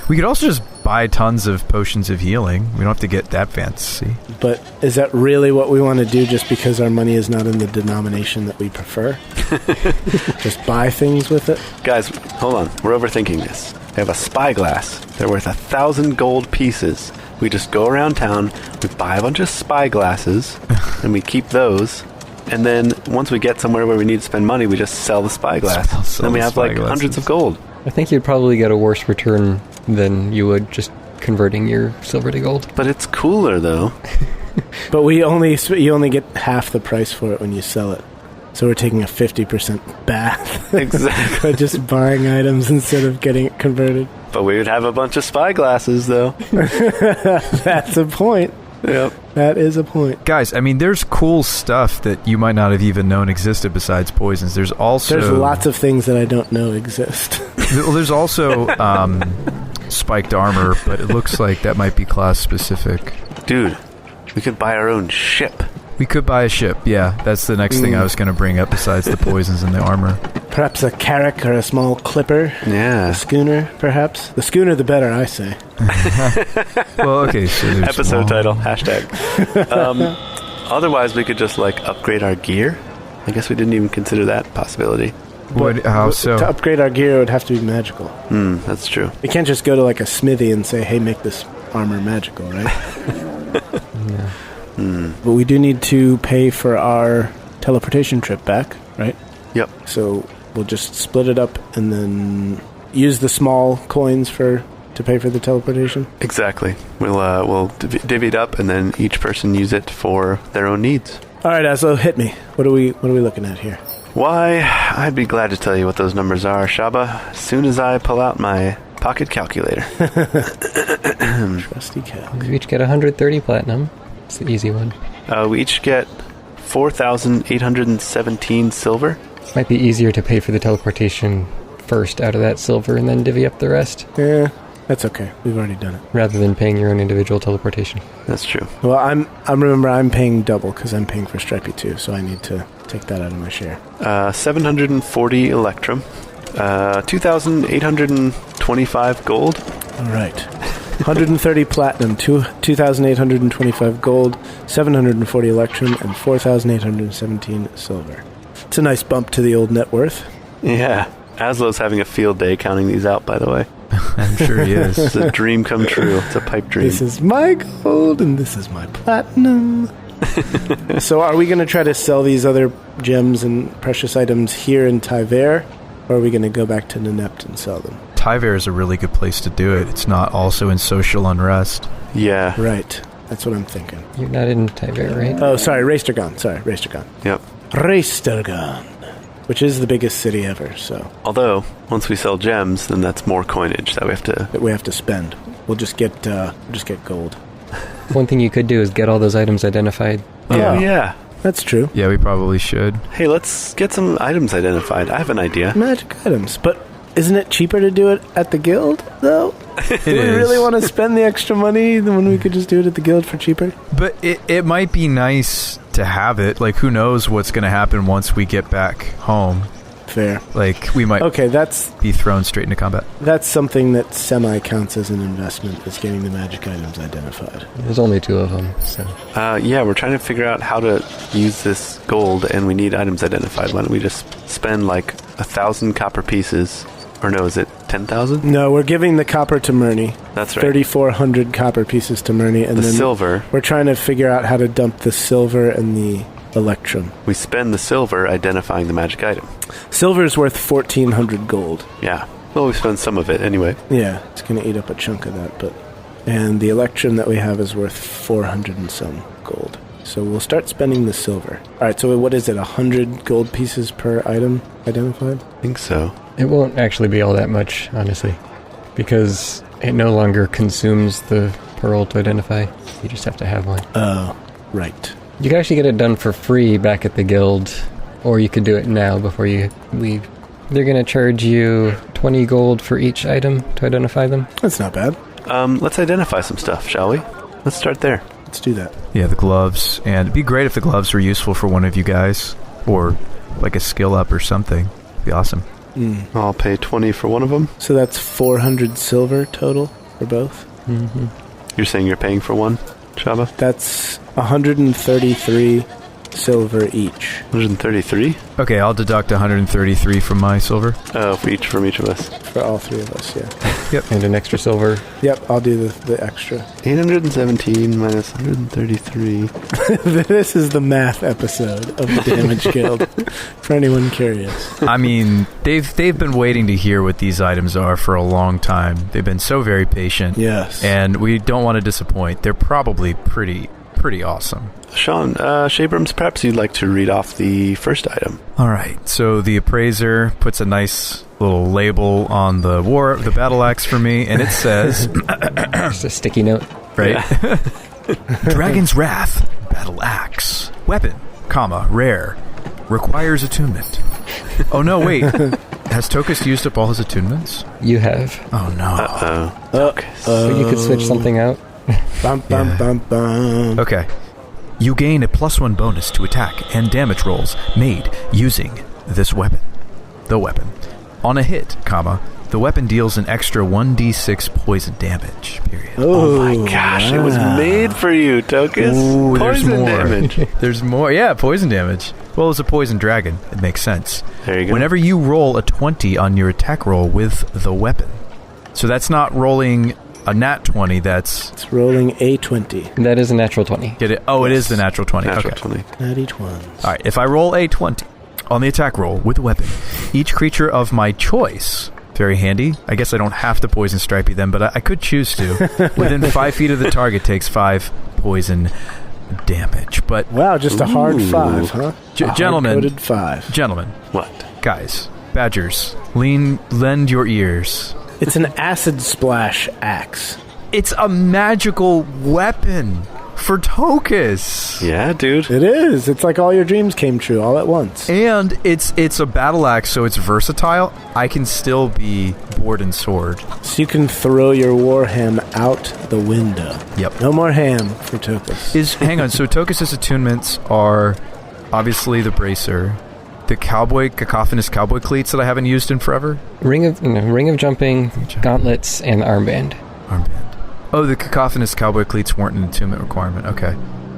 We could also just buy tons of potions of healing. We don't have to get that fancy. But is that really what we want to do just because our money is not in the denomination that we prefer? Just buy things with it? Guys, hold on. We're overthinking this. We have a spyglass. They're worth 1,000 gold pieces. We just go around town, we buy a bunch of spyglasses, and we keep those. And then once we get somewhere where we need to spend money, we just sell the spyglass. Then we have like hundreds of gold. I think you'd probably get a worse return than you would just converting your silver to gold. But it's cooler, though. But you only get half the price for it when you sell it. So we're taking a 50% bath. Exactly. By just buying items instead of getting it converted. But we would have a bunch of spyglasses, though. That's a point. Yep. That is a point. Guys, I mean, there's cool stuff that you might not have even known existed besides poisons. There's lots of things that I don't know exist. Well, there's also spiked armor, but it looks like that might be class specific. Dude, we could buy our own ship. We could buy a ship, yeah. That's the next thing I was going to bring up besides the poisons and the armor. Perhaps a carrack or a small clipper. Yeah. A schooner, perhaps. The schooner the better, I say. Well, okay, so there's Episode title, hashtag. Otherwise, we could just, like, upgrade our gear. I guess we didn't even consider that possibility. How so? To upgrade our gear, it would have to be magical. That's true. We can't just go to, like, a smithy and say, hey, make this armor magical, right? Yeah. But we do need to pay for our teleportation trip back, right? Yep. So we'll just split it up and then use the small coins for to pay for the teleportation? Exactly. We'll divvy it up, and then each person use it for their own needs. All right, Azlo, hit me. What are we looking at here? Why, I'd be glad to tell you what those numbers are, Shabba, as soon as I pull out my pocket calculator. Trusty cal. We each get 130 platinum. It's the easy one. We each get 4,817 silver. Might be easier to pay for the teleportation first out of that silver and then divvy up the rest, Yeah, that's okay. We've already done it. rather than paying your own individual teleportation. That's true. Well, I'm paying double because I'm paying for Stripey too, so I need to take that out of my share. 740 electrum. 2,825 gold. All right. 130 platinum, 2,825 gold, 740 electrum, and 4,817 silver. It's a nice bump to the old net worth. Yeah. Azlo's having a field day counting these out, by the way. I'm sure he is. It's a dream come true. It's a pipe dream. This is my gold, and this is my platinum. So are we going to try to sell these other gems and precious items here in Tyver, or are we going to go back to Nenept and sell them? Tyver is a really good place to do it. It's not also in social unrest. Yeah. Right. That's what I'm thinking. You're not in Tyver, right? Oh, sorry, Raestergon. Yep. Raestergon, which is the biggest city ever, so Although, once we sell gems, then that's more coinage that we have to... that we have to spend. We'll just get gold. One thing you could do is get all those items identified. Oh, Yeah. yeah. That's true. Yeah, we probably should. Hey, let's get some items identified. I have an idea. Magic items, but isn't it cheaper to do it at the guild, though? Do we really want to spend the extra money when we could just do it at the guild for cheaper? But it might be nice to have it. Like, who knows what's going to happen once we get back home. Fair. Like, we might Okay, that's be thrown straight into combat. something that semi-counts as an investment, is getting the magic items identified. There's only 2 of them, so... Yeah, we're trying to figure out how to use this gold, and we need items identified. Why don't we just spend, 1,000 copper pieces? Or no, is it 10,000? No, we're giving the copper to Murney. That's right. 3,400 copper pieces to Murney, and The then silver, we're trying to figure out how to dump the silver and the electrum. we spend the silver identifying the magic item. Silver's worth 1,400 gold. Yeah. Well, we spend some of it anyway. Yeah, it's going to eat up a chunk of that, but... And the electrum that we have is worth 400 and some gold. So we'll start spending the silver. Alright, so what is it, 100 gold pieces per item identified? I think so. It won't actually be all that much, honestly, because it no longer consumes the pearl to identify. You just have to have one. Oh, right. You can actually get it done for free back at the guild, or you could do it now before you leave. They're going to charge you 20 gold for each item to identify them. That's not bad. Let's identify some stuff, shall we? Let's start there. Let's do that. Yeah, the gloves. And it'd be great if the gloves were useful for one of you guys. Or, like, a skill up or something. It'd be awesome. I'll pay 20 for one of them. So that's 400 silver total for both? Mm-hmm. You're saying you're paying for one, Shabba? That's 133 silver each. 133? Okay, I'll deduct 133 from my silver. Oh, from each of us. For all 3 of us, yeah. And an extra silver. Yep, I'll do the extra. 817 minus 133. This is the math episode of the Damage Guild, for anyone curious. I mean, they've been waiting to hear what these items are for a long time. They've been so very patient. Yes. And we don't want to disappoint. They're probably pretty awesome. Sean, Shabrams, perhaps you'd like to read off the first item. All right, so the appraiser puts a nice little label on the battle axe for me, and it says... Just a sticky note. Right? Yeah. Dragon's Wrath, battle axe, weapon, rare, requires attunement. Oh no, wait. Has Tokas used up all his attunements? You have. Oh no. Tokas. So you could switch something out. Bum, bum, bum, bum. Okay. You gain a +1 bonus to attack and damage rolls made using this weapon. The weapon. On a hit, the weapon deals an extra 1d6 poison damage, period. Oh my gosh, it was made for you, Tokas. Ooh, Poison there's more. damage. There's more. Yeah, poison damage. Well, it's a poison dragon. It makes sense. There you go. Whenever you roll a 20 on your attack roll with the weapon. So that's not rolling a nat 20, that's... It's rolling a 20. That is a natural 20. Get it? Oh, yes. It is the natural 20. Natural okay. 20. Natty 20s. All right, if I roll a 20 on the attack roll with a weapon, each creature of my choice Very handy. I guess I don't have to poison Stripey then, but I could choose to. Within 5 feet of the target takes 5 poison damage. But wow, just a hard 5, huh? Gentlemen. Hard-coded 5. Gentlemen. What? Guys. Badgers. Lend your ears. It's an acid splash axe. It's a magical weapon for Tokas. Yeah, dude. It is. It's like all your dreams came true all at once. And it's a battle axe, so it's versatile. I can still be board and sword. So you can throw your warham out the window. Yep. No more ham for Tokas. Hang on. So Tokas' attunements are obviously the bracer, the cacophonous cowboy cleats that I haven't used in forever. Ring of jumping, gauntlets, and armband. Oh, the cacophonous cowboy cleats weren't an attunement requirement. Okay.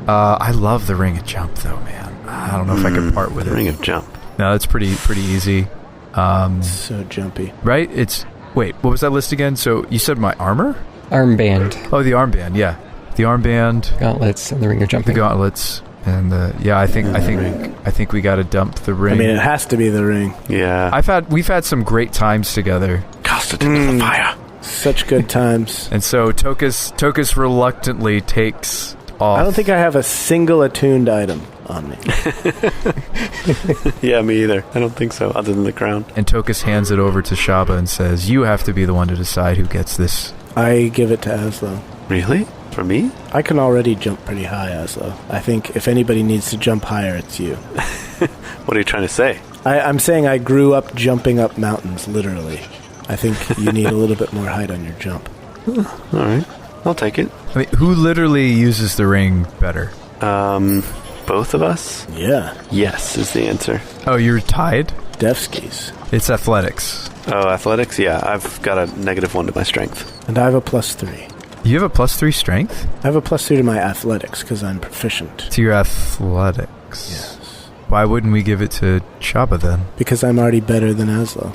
I love the ring of jump, though, man. I don't know if I could part with it. Ring of jump. No, it's pretty easy. So jumpy. Right? Wait, what was that list again? So you said my armor? Armband. Oh, the armband, yeah. The armband. Gauntlets and the ring of jumping. The gauntlets. And I think we got to dump the ring. I mean, it has to be the ring. Yeah. We've had some great times together. Cast it into the fire. Such good times. And so Tokas reluctantly takes off. I don't think I have a single attuned item on me. Yeah, me either. I don't think so, other than the crown. And Tokas hands it over to Shabba and says, "You have to be the one to decide who gets this." I give it to Azlo. Really? For me? I can already jump pretty high, Azlo. I think if anybody needs to jump higher, it's you. What are you trying to say? I'm saying I grew up jumping up mountains, literally. I think you need a little bit more height on your jump. All right. I'll take it. I mean, who literally uses the ring better? Both of us? Yeah. Yes is the answer. Oh, you're tied? Devskis. It's athletics. Oh, athletics? Yeah, I've got a -1 to my strength. And I have a +3. You have a +3 strength? I have a +3 to my athletics because I'm proficient. To your athletics? Yes. Why wouldn't we give it to Shabba then? Because I'm already better than Azlo.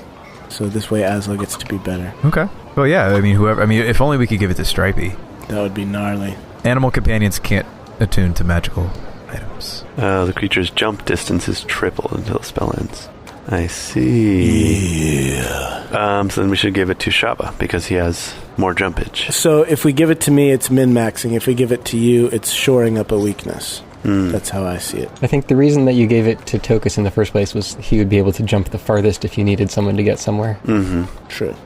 So this way Azlo gets to be better. Okay. Well, yeah, I mean, if only we could give it to Stripey. That would be gnarly. Animal companions can't attune to magical items. The creature's jump distance is tripled until the spell ends. I see. Yeah. So then we should give it to Shabba because he has more jumpage. So if we give it to me, it's min-maxing. If we give it to you, it's shoring up a weakness. That's how I see it. I think the reason that you gave it to Tokas in the first place was he would be able to jump the farthest if you needed someone to get somewhere. Mm-hmm. True.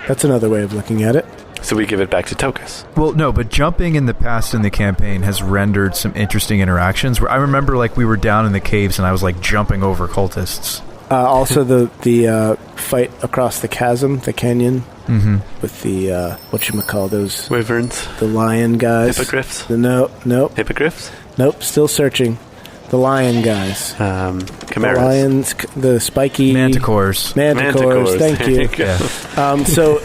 That's another way of looking at it. So we give it back to Tokas. Well, no, but jumping in the past in the campaign has rendered some interesting interactions. Where I remember, like, we were down in the caves and I was, like, jumping over cultists. Also, the fight across the chasm, the canyon, with the, whatchamacall, those... Wyverns. The lion guys. Hippogriffs. Nope. Hippogriffs? Nope, still searching. The lion guys. Chimeras. The lions, the spiky... Manticores. Manticores, thank you. Yeah. So,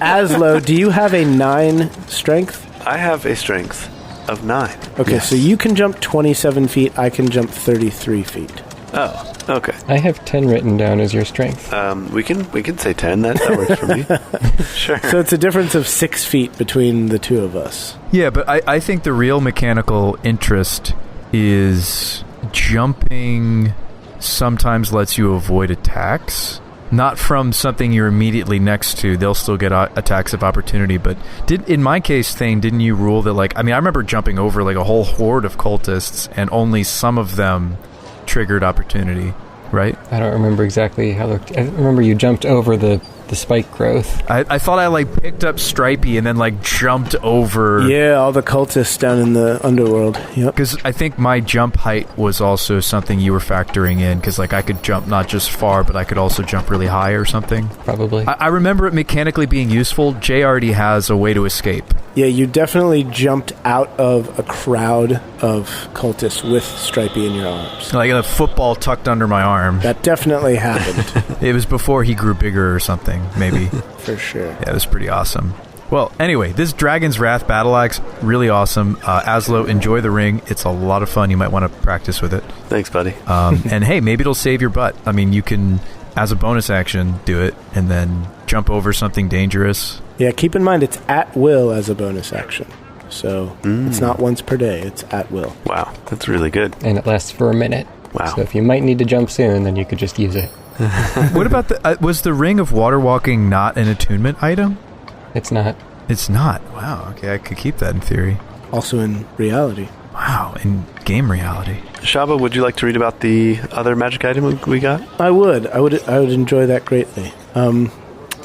Azlo, do you have a 9 strength? I have a strength of 9. Okay, Yes. so you can jump 27 feet, I can jump 33 feet. Oh, okay. I have 10 written down as your strength. We can say 10. That works for me. Sure. So it's a difference of 6 feet between the two of us. Yeah, but I think the real mechanical interest is jumping sometimes lets you avoid attacks. Not from something you're immediately next to. They'll still get attacks of opportunity. But in my case, Thane, didn't you rule that, like... I mean, I remember jumping over, like, a whole horde of cultists, and only some of them triggered opportunity, right? I don't remember exactly how... I remember you jumped over the spike growth. I thought I, like, picked up Stripey and then, like, jumped over... Yeah, all the cultists down in the underworld. Yep. Because I think my jump height was also something you were factoring in, because, like, I could jump not just far, but I could also jump really high or something. Probably. I remember it mechanically being useful. Jay already has a way to escape. Yeah, you definitely jumped out of a crowd of cultists with Stripey in your arms. Like a football tucked under my arm. That definitely happened. It was before he grew bigger or something, maybe. For sure. Yeah, it was pretty awesome. Well, anyway, this Dragon's Wrath Battle Axe, really awesome. Azlo, enjoy the ring. It's a lot of fun. You might want to practice with it. Thanks, buddy. And hey, maybe it'll save your butt. I mean, you can, as a bonus action, do it and then jump over something dangerous. Yeah, keep in mind it's at will as a bonus action. So it's not once per day. It's at will. Wow, that's really good. And it lasts for a minute. Wow. So if you might need to jump soon, then you could just use it. What about was the ring of water walking not an attunement item? It's not. It's not. Wow. Okay, I could keep that in theory. Also in reality. Wow, in game reality. Shabba, would you like to read about the other magic item we got? I would enjoy that greatly.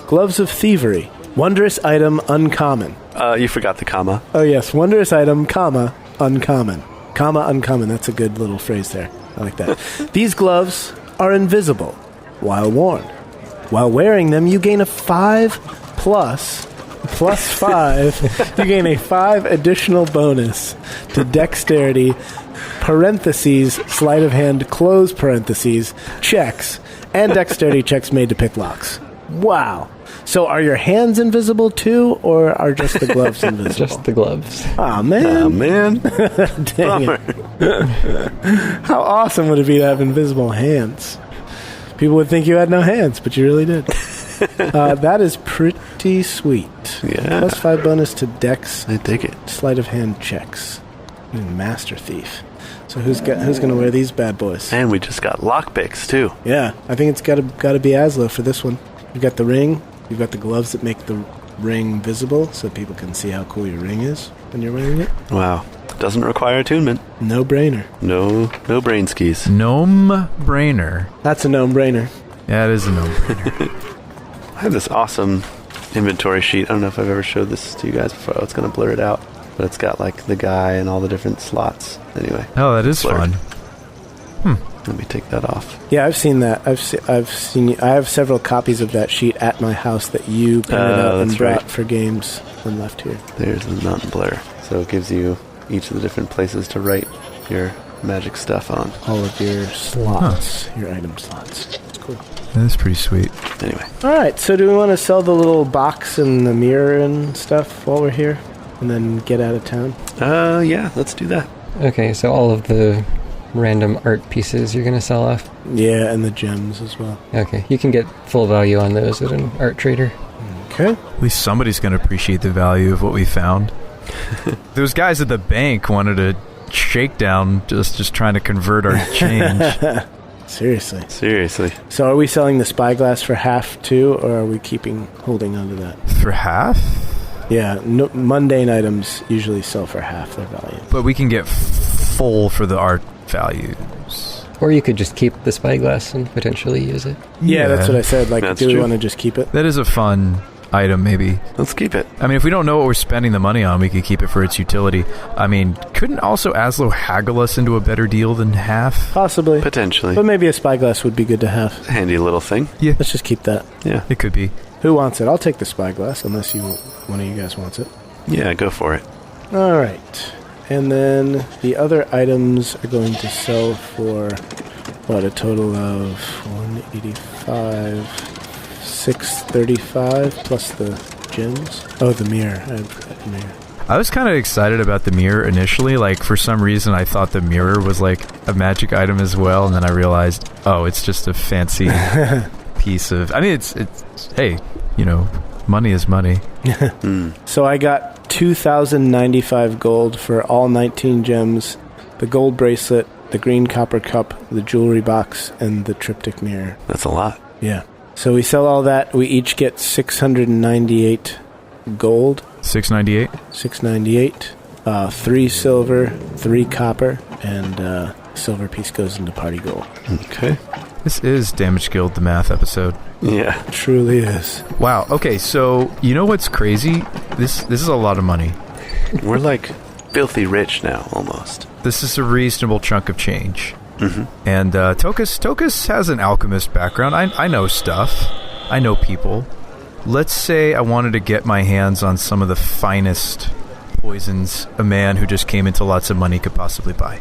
Gloves of Thievery. Wondrous item, uncommon. You forgot the comma. Oh, yes. Wondrous item, comma, uncommon. Comma, uncommon. That's a good little phrase there. I like that. These gloves are invisible while worn. While wearing them, you gain a 5 plus 5. You gain a 5 additional bonus to dexterity, parentheses, sleight of hand, close parentheses, checks, and dexterity checks made to pick locks. Wow. So are your hands invisible too, or are just the gloves invisible? Just the gloves. Aw, man. Oh, man. Dang it. How awesome would it be to have invisible hands? People would think you had no hands, but you really did. That is pretty sweet. Yeah. Plus 5 bonus to dex. I dig it. Sleight of hand checks. Master Thief. So who's going to wear these bad boys? And we just got lockpicks, too. Yeah, I think it's got to be Azlo for this one. You've got the ring. You've got the gloves that make the ring visible so people can see how cool your ring is when you're wearing it. Wow. Doesn't require attunement. No brainer. No brain skis. Gnome brainer. That's a no-brainer. Yeah, it is a gnome brainer. I have this awesome inventory sheet. I don't know if I've ever showed this to you guys before. It's going to blur it out. But it's got like the guy and all the different slots. Anyway. Oh, that is blurred. fun. Let me take that off. Yeah, I've seen that. I've seen. I have several copies of that sheet at my house that you printed out and brought for games and left here. There's the mountain blur. So it gives you each of the different places to write your magic stuff on. All of your slots, your item slots. It's cool. That's pretty sweet. Anyway. All right, so do we want to sell the little box and the mirror and stuff while we're here? And then get out of town? Yeah, let's do that. Okay, so all of the random art pieces you're going to sell off? Yeah, and the gems as well. Okay, you can get full value on those at an art trader. Okay. At least somebody's going to appreciate the value of what we found. Those guys at the bank wanted a shakedown just trying to convert our change. Seriously. So are we selling the spyglass for half too, or are we holding on to that? For half? Yeah, mundane items usually sell for half their value. But we can get full for the art values. Or you could just keep the spyglass and potentially use it. Yeah, that's what I said. Like, That's do we true. want to just keep it? That is a fun item, maybe. Let's keep it. I mean, if we don't know what we're spending the money on, we could keep it for its utility. I mean, couldn't also Azlo haggle us into a better deal than half? Possibly. Potentially. But maybe a spyglass would be good to have. Handy little thing. Yeah, Let's just keep that. Yeah. it could be. Who wants it? I'll take the spyglass, unless one of you guys wants it. Yeah, go for it. All right. And then the other items are going to sell for, a total of 185, 635 plus the gems. Oh, the mirror. I have the mirror. I was kind of excited about the mirror initially. Like, for some reason, I thought the mirror was like a magic item as well, and then I realized, oh, it's just a fancy piece of... I mean, it's hey, money is money. So I got 2,095 gold for all 19 gems, the gold bracelet, the green copper cup, the jewelry box, and the triptych mirror. That's a lot. Yeah. So we sell all that. We each get 698 gold. 698. 698. 3 silver, 3 copper, and silver piece goes into party gold. Okay. This is Damage Guild, the math episode. Yeah. Truly is. Wow. Okay, so you know what's crazy? This is a lot of money. We're like filthy rich now, almost. This is a reasonable chunk of change. Mm-hmm. And Tokas has an alchemist background. I know stuff. I know people. Let's say I wanted to get my hands on some of the finest poisons a man who just came into lots of money could possibly buy.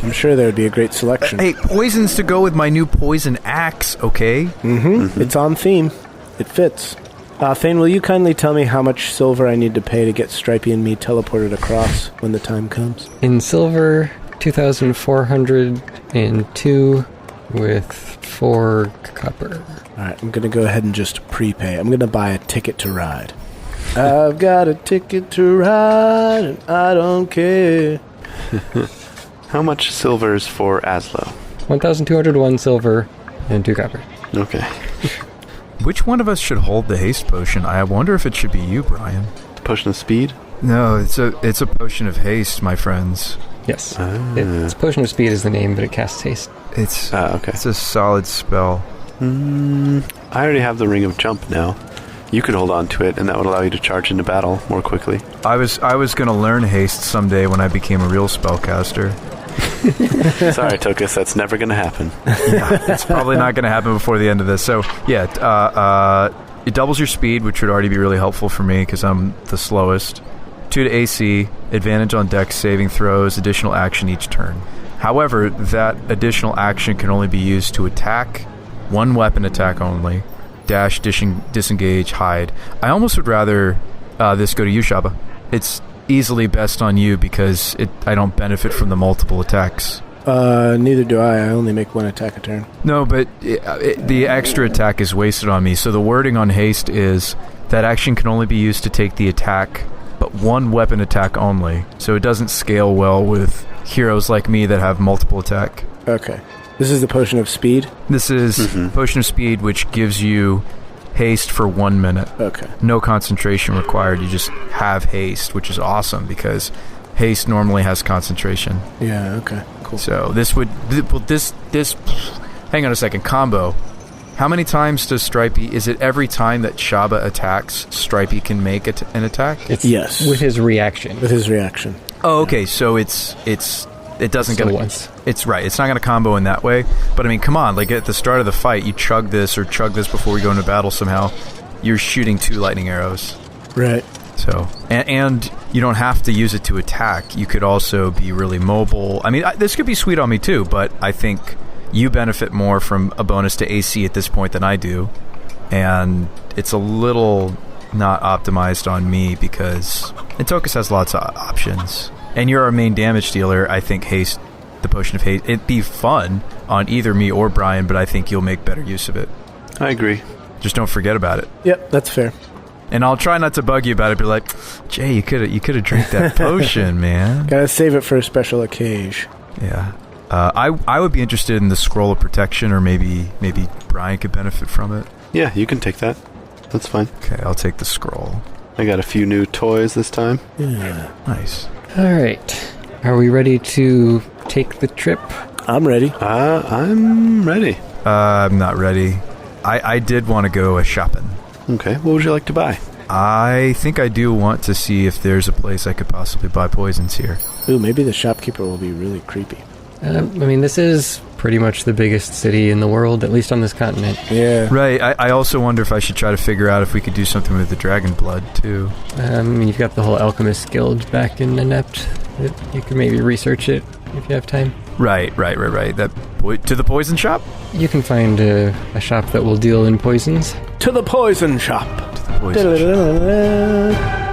I'm sure there would be a great selection. Hey, poisons to go with my new poison axe, okay? Mm-hmm. It's on theme. It fits. Thane, will you kindly tell me how much silver I need to pay to get Stripey and me teleported across when the time comes? In silver, 2,402 with 4 copper. All right, I'm going to go ahead and just prepay. I'm going to buy a ticket to ride. I've got a ticket to ride, and I don't care. How much silver's for Azlo? 1,201 silver and 2 copper. Okay. Which one of us should hold the haste potion? I wonder if it should be you, Brian. Potion of speed? No, it's a potion of haste, my friends. Yes. It's Potion of Speed is the name, but it casts haste. It's okay. It's a solid spell. I already have the Ring of Jump now. You could hold on to it, and that would allow you to charge into battle more quickly. I was going to learn haste someday when I became a real spellcaster. Sorry, Tokas, that's never going to happen. Yeah, it's probably not going to happen before the end of this. So, yeah, it doubles your speed, which would already be really helpful for me because I'm the slowest. 2 to AC, advantage on dex saving throws, additional action each turn. However, that additional action can only be used to attack, one weapon attack only, dash, disengage, hide. I almost would rather this go to you, Shabba. It's easily best on you because I don't benefit from the multiple attacks. Neither do I. I only make one attack a turn. No, but the extra attack is wasted on me. So the wording on haste is that action can only be used to take the attack, but one weapon attack only. So it doesn't scale well with heroes like me that have multiple attack. Okay. This is the Potion of Speed? This is Potion of Speed, which gives you haste for 1 minute. Okay. No concentration required. You just have haste, which is awesome because haste normally has concentration. Yeah, okay. Cool. So this hang on a second, combo. How many times does Stripey, is it every time that Shabba attacks, Stripey can make an attack? Yes. With his reaction. With his reaction. Oh, okay, so it doesn't Still go once. It's right. It's not going to combo in that way. But I mean, come on, like at the start of the fight, you chug this before we go into battle somehow. You're shooting 2 lightning arrows. Right. So, and you don't have to use it to attack. You could also be really mobile. I mean, this could be sweet on me too, but I think you benefit more from a bonus to AC at this point than I do. And it's a little not optimized on me because Tokas has lots of options. And you're our main damage dealer. I think haste, the Potion of Haste, it'd be fun on either me or Brian, but I think you'll make better use of it. I agree. Just don't forget about it. Yep, that's fair. And I'll try not to bug you about it. Be like, Jay, you could have drank that potion, man. Gotta save it for a special occasion. Yeah. I would be interested in the Scroll of Protection, or maybe Brian could benefit from it. Yeah, you can take that. That's fine. Okay, I'll take the scroll. I got a few new toys this time. Yeah. Nice. All right. Are we ready to take the trip? I'm ready. I'm ready. I'm not ready. I did want to go shopping. Okay, what would you like to buy? I think I do want to see if there's a place I could possibly buy poisons here. Ooh, maybe the shopkeeper will be really creepy. I mean, this is pretty much the biggest city in the world, at least on this continent. Yeah. Right. I also wonder if I should try to figure out if we could do something with the dragon blood, too. I mean, you've got the whole alchemist guild back in Inept. You could maybe research it if you have time. Right. To the poison shop? You can find a shop that will deal in poisons. To the poison shop. To the poison shop.